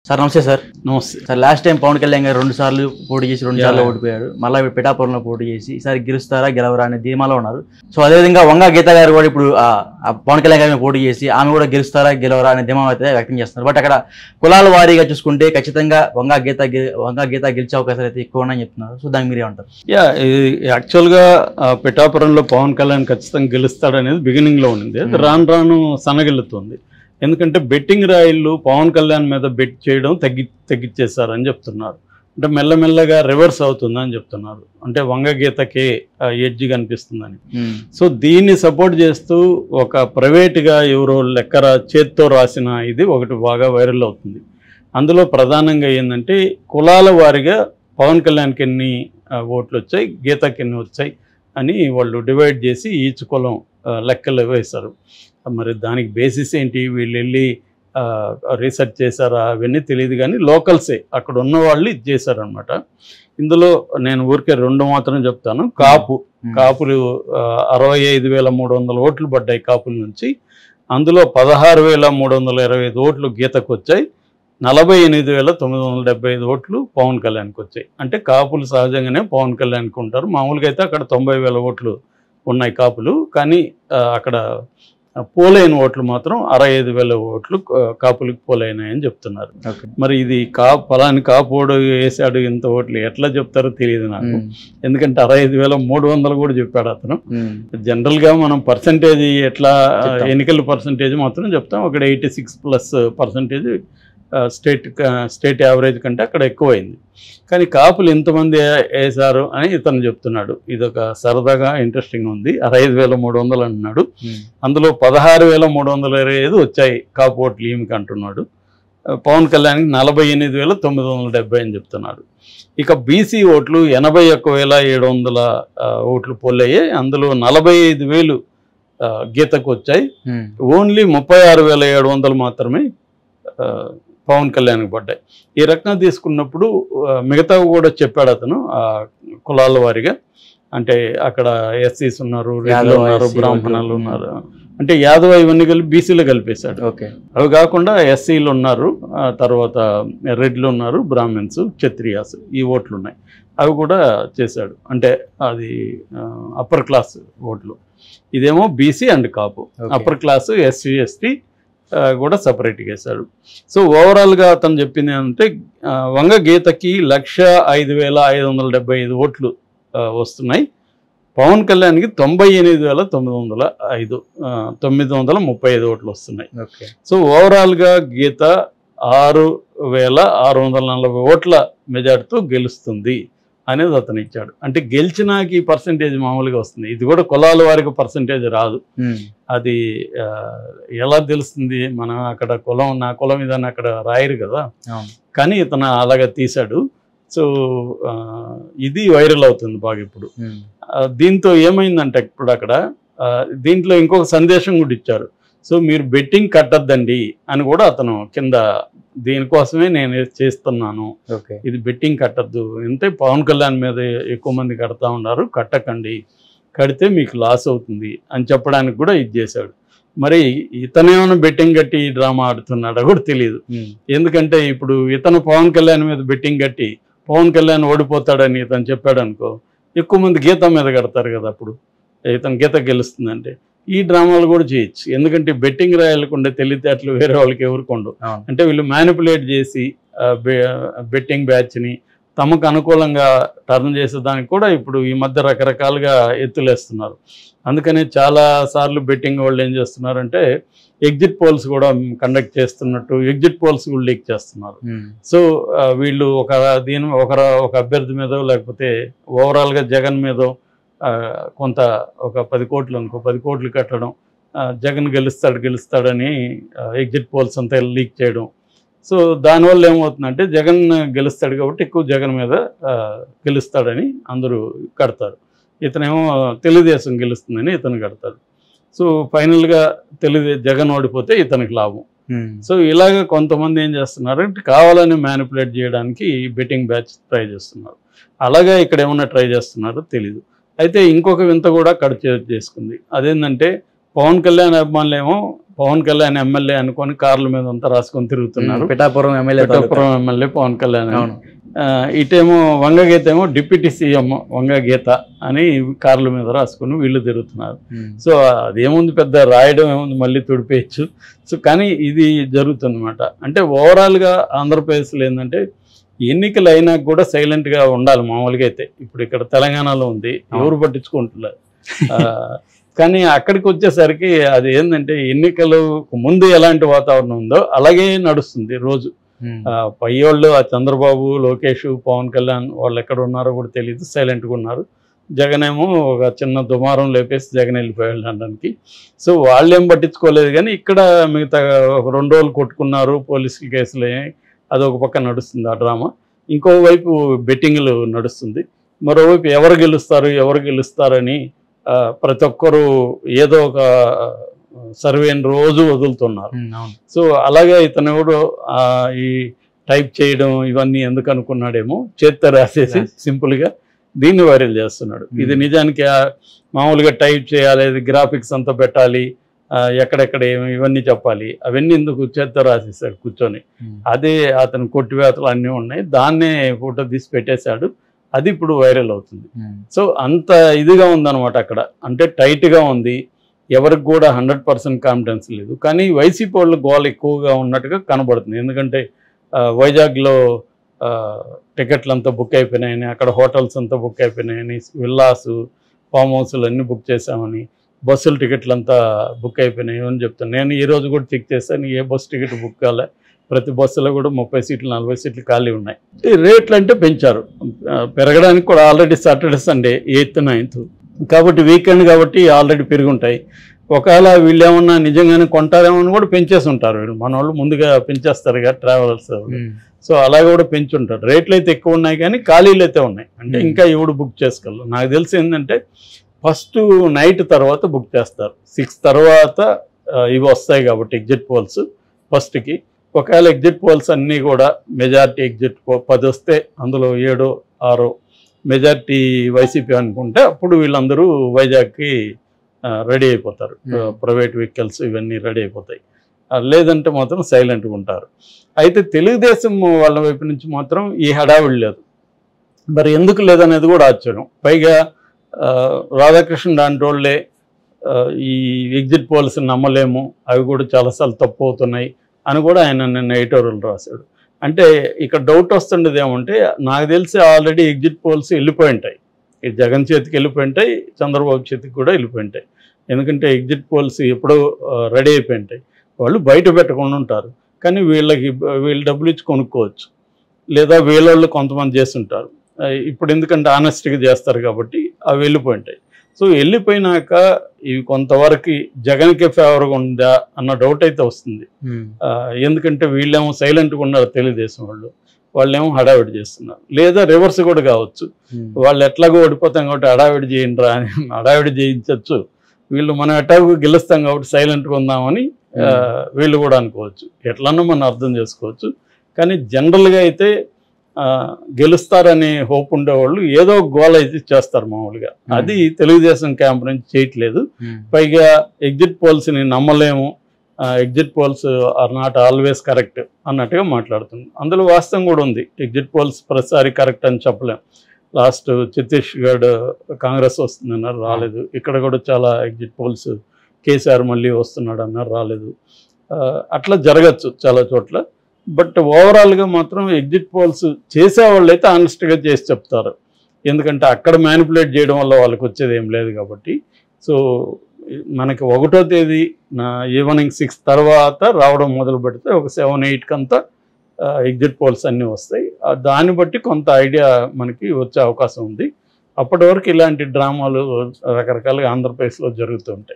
Sir నమస్తే sir. నమస్తే sir last time Pawan Kalyan garu 2 సార్లు పోటీ చేసి 2 సార్లు ఓడిపోయాడు. మళ్ళీ పిఠాపురంలో పోటీ చేసి ఈసారి గెలుస్తారా గెలవరా అనే ధీమాలో ఉన్నారు. సో అదేవిధంగా వంగా గీత గారు కూడా ఇప్పుడు పవన్ కళ్యాణ్ గారి పోటీ చేసి ఆమె కూడా గెలుస్తారా గెలవరా అనే ధీమా అయితే వ్యక్తం చేస్తున్నారు. బట్ అక్కడ కులాల వారీగా చూసుకుంటే ఖచ్చితంగా వంగా గీత గెలిచే అవకాశాలు అయితే ఎక్కువ ఉన్నాయని చెప్తున్నారు. సో దానికి మీరేమంటారు? యాక్చువల్గా పిఠాపురంలో పవన్ కళ్యాణ్ ఖచ్చితంగా గెలుస్తాడనేది బిగినింగ్లో ఉంది. రాను రాను సన్నగిల్లుతుంది. ఎందుకంటే బెట్టింగ్ రాయిళ్ళు పవన్ కళ్యాణ్ మీద బెట్ చేయడం తగ్గించేశారని చెప్తున్నారు. అంటే మెల్లమెల్లగా రివర్స్ అవుతుందని చెప్తున్నారు. అంటే వంగ గీతకే ఎడ్జ్ కనిపిస్తుందని. సో దీన్ని సపోర్ట్ చేస్తూ ఒక ప్రైవేట్గా ఎవరో లెక్కర చేత్తో రాసిన ఇది ఒకటి బాగా వైరల్ అవుతుంది. అందులో ప్రధానంగా ఏంటంటే కులాల వారిగా పవన్ కళ్యాణ్కి ఎన్ని ఓట్లు వచ్చాయి, గీతకి ఎన్ని వచ్చాయి అని వాళ్ళు డివైడ్ చేసి ఈచ్ కులం లెక్కలు వేశారు. మరి దానికి బేసిస్ ఏంటి, వీళ్ళు వెళ్ళి రీసెర్చ్ చేశారా అవన్నీ తెలియదు, కానీ లోకల్సే అక్కడ ఉన్న వాళ్ళు ఇది చేశారనమాట. ఇందులో నేను ఊరికే 2 మాత్రం చెప్తాను. కాపులు 65,300 ఓట్లు పడ్డాయి కాపుల నుంచి. అందులో 16,325 ఓట్లు గీతకు వచ్చాయి. 48,975 ఓట్లు పవన్ కళ్యాణ్కి వచ్చాయి. అంటే కాపులు సహజంగానే పవన్ కళ్యాణ్కి ఉంటారు. మామూలుగా అయితే అక్కడ 90,000 ఓట్లు ఉన్నాయి కాపులు, కానీ అక్కడ పోలైన ఓట్లు మాత్రం 65,000 ఓట్లు కాపులకు పోలైనాయని చెప్తున్నారు. మరి ఇది ఫలాని కాపోడు వేసాడు ఇంత ఓట్లు ఎట్లా చెప్తారో తెలియదు నాకు. ఎందుకంటే 65,300 కూడా చెప్పాడు అతను. జనరల్గా మనం పర్సంటేజ్ ఎట్లా ఎన్నికల పర్సంటేజ్ మాత్రం చెప్తాం. అక్కడ 86+% స్టేట్ యావరేజ్ కంటే అక్కడ ఎక్కువైంది. కానీ కాపులు ఎంతమంది వేశారు అని ఇతను చెప్తున్నాడు. ఇదొక సరదాగా ఇంట్రెస్టింగ్ ఉంది. 65,300 అంటున్నాడు. అందులో 16,325 వచ్చాయి కాపు ఓట్లు ఈమెకి అంటున్నాడు. పవన్ కళ్యాణ్కి 48,970 అని చెప్తున్నాడు. ఇక బీసీ ఓట్లు 81,700 ఓట్లు పోలయ్యాయి. అందులో 45,000 గీతకు వచ్చాయి. ఓన్లీ 36,700 మాత్రమే పవన్ కళ్యాణ్కి పడ్డాయి. ఈ రకంగా తీసుకున్నప్పుడు మిగతావి కూడా చెప్పాడు అతను కులాల వారిగా. అంటే అక్కడ ఎస్సీస్ ఉన్నారు, రెడ్లు ఉన్నారు, బ్రాహ్మణులు ఉన్నారు. అంటే యాదవ ఇవన్నీ కలిపి బీసీలో కలిపేశాడు. అవి కాకుండా ఎస్సీలు ఉన్నారు, తర్వాత రెడ్లు ఉన్నారు, బ్రాహ్మణ్స్, క్షత్రియాస్ ఈ ఓట్లు ఉన్నాయి. అవి కూడా చేశాడు. అంటే అది అప్పర్ క్లాస్ ఓట్లు. ఇదేమో BC and Kapu. Upper class SC ST కూడా సపరేట్గా వేశాడు. సో ఓవరాల్గా అతను చెప్పింది ఏంటంటే వంగ గీతకి 105,575 ఓట్లు వస్తున్నాయి. పవన్ కళ్యాణ్కి 98,935 ఓట్లు వస్తున్నాయి. సో ఓవరాల్గా గీత 6,640 ఓట్ల మెజార్టీతో గెలుస్తుంది అనేది అతను ఇచ్చాడు. అంటే గెలిచినాకి ఈ పర్సంటేజ్ మామూలుగా వస్తుంది. ఇది కూడా కులాల వారికి పర్సంటేజ్ రాదు. అది ఎలా తెలుస్తుంది? మనం అక్కడ కులం నా కులం ఇదని అక్కడ రాయరు కదా, కానీ ఇతను అలాగా తీశాడు. సో ఇది వైరల్ అవుతుంది బాగా ఇప్పుడు. దీంతో ఏమైందంటే ఇప్పుడు అక్కడ దీంట్లో ఇంకొక సందేశం కూడా ఇచ్చారు. సో మీరు బెట్టింగ్ కట్టద్దండి అని కూడా అతను కింద, దీనికోసమే నేను చేస్తున్నాను, ఇది బెట్టింగ్ కట్టద్దు, అంటే పవన్ కళ్యాణ్ మీద ఎక్కువ మంది కడతా ఉన్నారు, కట్టకండి, కడితే మీకు లాస్ అవుతుంది అని చెప్పడానికి కూడా ఇది చేశాడు. మరి ఇతనేమైనా బెట్టింగ్ కట్టి డ్రామా ఆడుతున్నాడో కూడా తెలియదు. ఎందుకంటే ఇప్పుడు ఇతను పవన్ కళ్యాణ్ మీద బెట్టింగ్ కట్టి పవన్ కళ్యాణ్ ఓడిపోతాడని ఇతను చెప్పాడు అనుకో, ఎక్కువ మంది గీత మీద కడతారు కదా. అప్పుడు ఇతను గీత గెలుస్తుందంటే ఈ డ్రామాలు కూడా చేయొచ్చు. ఎందుకంటే బెట్టింగ్ రాయాలకుండే తెలివితేటలు వేరే వాళ్ళకి ఎవరికి ఉండవు. అంటే వీళ్ళు మ్యానిపులేట్ చేసి బెట్టింగ్ బ్యాచ్ని తమకు అనుకూలంగా టర్న్ చేసేదానికి కూడా ఇప్పుడు ఈ మధ్య రకరకాలుగా ఎత్తులేస్తున్నారు. అందుకనే చాలాసార్లు బెట్టింగ్ వాళ్ళు ఏం చేస్తున్నారంటే ఎగ్జిట్ పోల్స్ కూడా కండక్ట్ చేస్తున్నట్టు ఎగ్జిట్ పోల్స్ కూడా లీక్ చేస్తున్నారు. సో వీళ్ళు ఒక అభ్యర్థి మీదో లేకపోతే ఓవరాల్గా జగన్ మీదో కొంత ఒక 10 కోట్లు అనుకో, 10 కోట్లు కట్టడం, జగన్ గెలుస్తాడని ఎగ్జిట్ పోల్స్ అంతా లీక్ చేయడం. సో దానివల్ల ఏమవుతుందంటే జగన్ గెలుస్తాడు కాబట్టి ఎక్కువ జగన్ మీద గెలుస్తాడని అందరూ కడతారు. ఇతనేమో తెలుగుదేశం గెలుస్తుందని ఇతను కడతాడు. సో ఫైనల్గా జగన్ ఓడిపోతే ఇతనికి లాభం. సో ఇలాగ కొంతమంది ఏం చేస్తున్నారంటే కావాలని మ్యానిపులేట్ చేయడానికి బెట్టింగ్ బ్యాచ్ ట్రై చేస్తున్నారు. అలాగే ఇక్కడ ఏమన్నా ట్రై చేస్తున్నారో తెలీదు. అయితే ఇంకొక వింత కూడా చేసుకుంది. అదేంటంటే పవన్ కళ్యాణ్ అభిమానులేమో పవన్ కళ్యాణ్ ఎమ్మెల్యే అనుకొని కార్ల మీద అంతా రాసుకొని తిరుగుతున్నారు. పిఠాపురం ఎమ్మెల్యే పవన్ కళ్యాణ్. ఇటేమో వంగగీత ఏమో డిప్యూటీ సీఎం వంగగీత అని కార్ల మీద రాసుకుని వీళ్ళు తిరుగుతున్నారు. సో అదేముంది, పెద్ద రాయడం ఏముంది, మళ్ళీ తుడిపేయచ్చు. సో కానీ ఇది జరుగుతుందన్నమాట. అంటే ఓవరాల్గా ఆంధ్రప్రదేశ్లో ఏంటంటే ఎన్నికలు అయినా కూడా సైలెంట్గా ఉండాలి మామూలుగా అయితే. ఇప్పుడు ఇక్కడ తెలంగాణలో ఉంది, ఎవరు పట్టించుకుంటున్నారు. కానీ అక్కడికి వచ్చేసరికి అది ఏంటంటే ఎన్నికలు ముందు ఎలాంటి వాతావరణం ఉందో అలాగే నడుస్తుంది రోజు. పై వాళ్ళు ఆ చంద్రబాబు, లోకేష్, పవన్ కళ్యాణ్ వాళ్ళు ఎక్కడ ఉన్నారో కూడా తెలియదు, సైలెంట్గా ఉన్నారు. జగన్ ఏమో ఒక చిన్న దుమారం లేపేసి జగన్ వెళ్ళిపోయాడు అనడానికి. సో వాళ్ళేం పట్టించుకోలేదు. కానీ ఇక్కడ మిగతా ఒక 2 రోజులు కొట్టుకున్నారు, పోలీసుల కేసులు, అదొక పక్క నడుస్తుంది ఆ డ్రామా. ఇంకోవైపు బెట్టింగ్లు నడుస్తుంది. మరోవైపు ఎవరు గెలుస్తారని ప్రతి ఒక్కరు ఏదో ఒక సర్వేని రోజు వదులుతున్నారు. సో అలాగే ఇతను కూడా ఈ టైప్ చేయడం ఇవన్నీ ఎందుకు అనుకున్నాడేమో, చేత్తో రాసేసి సింపుల్గా దీన్ని వైరల్ చేస్తున్నాడు. ఇది నిజానికి మామూలుగా టైప్ చేయాలి, గ్రాఫిక్స్ అంతా పెట్టాలి, ఎక్కడెక్కడ ఇవన్నీ చెప్పాలి, అవన్నీ ఎందుకు చేత్తో రాసేసాడు కూర్చొని. అదే అతను కొట్టివేతలు అన్నీ ఉన్నాయి, దాన్నే ఫోటో తీసి పెట్టేశాడు. అది ఇప్పుడు వైరల్ అవుతుంది. సో అంత ఇదిగా ఉందన్నమాట అక్కడ. అంటే టైట్గా ఉంది, ఎవరికి కూడా 100% కాన్ఫిడెన్స్ లేదు. కానీ వైసీపీ వాళ్ళు గోల్ ఎక్కువగా ఉన్నట్టుగా కనబడుతుంది. ఎందుకంటే వైజాగ్లో టికెట్లు అంతా బుక్ అయిపోయినాయని, అక్కడ హోటల్స్ అంతా బుక్ అయిపోయినాయని, విల్లాసు, ఫామ్ హౌస్లు అన్నీ బుక్ చేశామని, బస్సుల టికెట్లు అంతా బుక్ అయిపోయినాయి అని చెప్తాను. నేను ఈరోజు కూడా చెక్ చేశాను, ఏ బస్సు టికెట్ బుక్ కాలే. ప్రతి బస్సులో కూడా 30 సీట్లు 40 సీట్లు ఖాళీ ఉన్నాయి. రేట్లు అంటే పెంచారు, పెరగడానికి కూడా already Saturday Sunday 8th 9th కాబట్టి వీకెండ్ కాబట్టి ఆల్రెడీ పెరిగి ఉంటాయి. ఒకవేళ వీళ్ళు ఏమన్నా నిజంగానే కొంటారేమో అని కూడా పెంచేసి ఉంటారు. వీళ్ళు మన వాళ్ళు ముందుగా పెంచేస్తారు కదా ట్రావెలర్స్. సో అలాగే కూడా పెంచుంటారు. రేట్లు అయితే ఎక్కువ ఉన్నాయి కానీ ఖాళీలు అయితే ఉన్నాయి. అంటే ఇంకా ఎవడు బుక్ చేసుకోవాలి. నాకు తెలిసి ఏంటంటే ఫస్ట్ నైట్ తర్వాత బుక్ చేస్తారు, 6 తర్వాత ఇవి వస్తాయి కాబట్టి ఎగ్జిట్ పోల్స్ ఫస్ట్కి. ఒకవేళ ఎగ్జిట్ పోల్స్ అన్నీ కూడా మెజారిటీ ఎగ్జిట్ 10 వస్తే అందులో 7 6 మెజారిటీ వైసీపీ అనుకుంటే అప్పుడు వీళ్ళందరూ వైజాగ్కి రెడీ అయిపోతారు. ప్రైవేట్ వెహికల్స్ ఇవన్నీ రెడీ అయిపోతాయి. లేదంటే మాత్రం సైలెంట్గా ఉంటారు. అయితే తెలుగుదేశం వాళ్ళ వైపు నుంచి మాత్రం ఈ హడావిడి లేదు. మరి ఎందుకు లేదనేది కూడా ఆశ్చర్యం. పైగా రాధాకృష్ణ లాంటి వాళ్ళే ఈ ఎగ్జిట్ పోల్స్ నమ్మలేము, అవి కూడా చాలాసార్లు తప్పు అవుతున్నాయి అని కూడా ఆయన నిన్న ఎడిటోరియల్ రాశాడు. అంటే ఇక్కడ డౌట్ వస్తుండేది ఏమంటే, నాకు తెలిసి ఆల్రెడీ ఎగ్జిట్ పోల్స్ వెళ్ళిపోయి ఉంటాయి. జగన్ చేతికి వెళ్ళిపోయి ఉంటాయి, చంద్రబాబు చేతికి కూడా వెళ్ళిపోయి ఉంటాయి. ఎందుకంటే ఎగ్జిట్ పోల్స్ ఎప్పుడో రెడీ అయిపోయి ఉంటాయి. వాళ్ళు బయట పెట్టకుండా ఉంటారు. కానీ వీళ్ళు డబ్బులు ఇచ్చి కొనుక్కోవచ్చు, లేదా వీళ్ళు కొంతమంది చేస్తుంటారు. ఇప్పుడు ఎందుకంటే ఆనెస్ట్గా చేస్తారు కాబట్టి అవి వెళ్ళిపోయి ఉంటాయి. సో వెళ్ళిపోయినాక ఇవి కొంతవరకు జగన్కే ఫేవర్గా ఉందా అన్న డౌట్ అయితే వస్తుంది. ఎందుకంటే వీళ్ళేమో సైలెంట్గా ఉన్నారు తెలుగుదేశం వాళ్ళేమో హడావిడి చేస్తున్నారు. లేదా రివర్స్ కూడా కావచ్చు, వాళ్ళు ఎట్లాగో ఓడిపోతాం కాబట్టి హడావిడి చేయండిరా అని హడావిడి చేయించవచ్చు. వీళ్ళు మనం ఎట్లాగో గెలుస్తాం కాబట్టి సైలెంట్గా ఉందామని వీళ్ళు కూడా అనుకోవచ్చు. ఎట్లన్నా మనం అర్థం చేసుకోవచ్చు. కానీ జనరల్గా అయితే గెలుస్తారనే హోప్ ఉండేవాళ్ళు ఏదో గోల్ అయితే చేస్తారు మామూలుగా. అది తెలుగుదేశం క్యాంప్ నుంచి చేయట్లేదు. పైగా ఎగ్జిట్ పోల్స్ని నమ్మలేము, exit polls are not always correct అన్నట్టుగా మాట్లాడుతుంది. అందులో వాస్తవం కూడా ఉంది. ఎగ్జిట్ పోల్స్ ప్రతిసారి కరెక్ట్ అని చెప్పలేం. లాస్ట్ ఛత్తీస్గఢ్ కాంగ్రెస్ వస్తుందన్నారు, రాలేదు. ఇక్కడ కూడా చాలా ఎగ్జిట్ పోల్స్ కేసీఆర్ మళ్ళీ వస్తున్నాడు అన్నారు, రాలేదు. అట్లా జరగచ్చు చాలా చోట్ల. బట్ ఓవరాల్గా మాత్రం ఎగ్జిట్ పోల్స్ చేసేవాళ్ళు అయితే ఆనెస్ట్గా చేసి చెప్తారు. ఎందుకంటే అక్కడ మ్యానిపులేట్ చేయడం వల్ల వాళ్ళకి వచ్చేది ఏం లేదు కాబట్టి. సో మనకి 1వ తేదీ ఈవినింగ్ 6 తర్వాత రావడం మొదలు పెడితే ఒక 7-8 కంతా ఎగ్జిట్ పోల్స్ అన్నీ వస్తాయి. దాన్ని బట్టి కొంత ఐడియా మనకి వచ్చే అవకాశం ఉంది. అప్పటి వరకు ఇలాంటి డ్రామాలు రకరకాలుగా ఆంధ్రప్రదేశ్లో జరుగుతూ ఉంటాయి.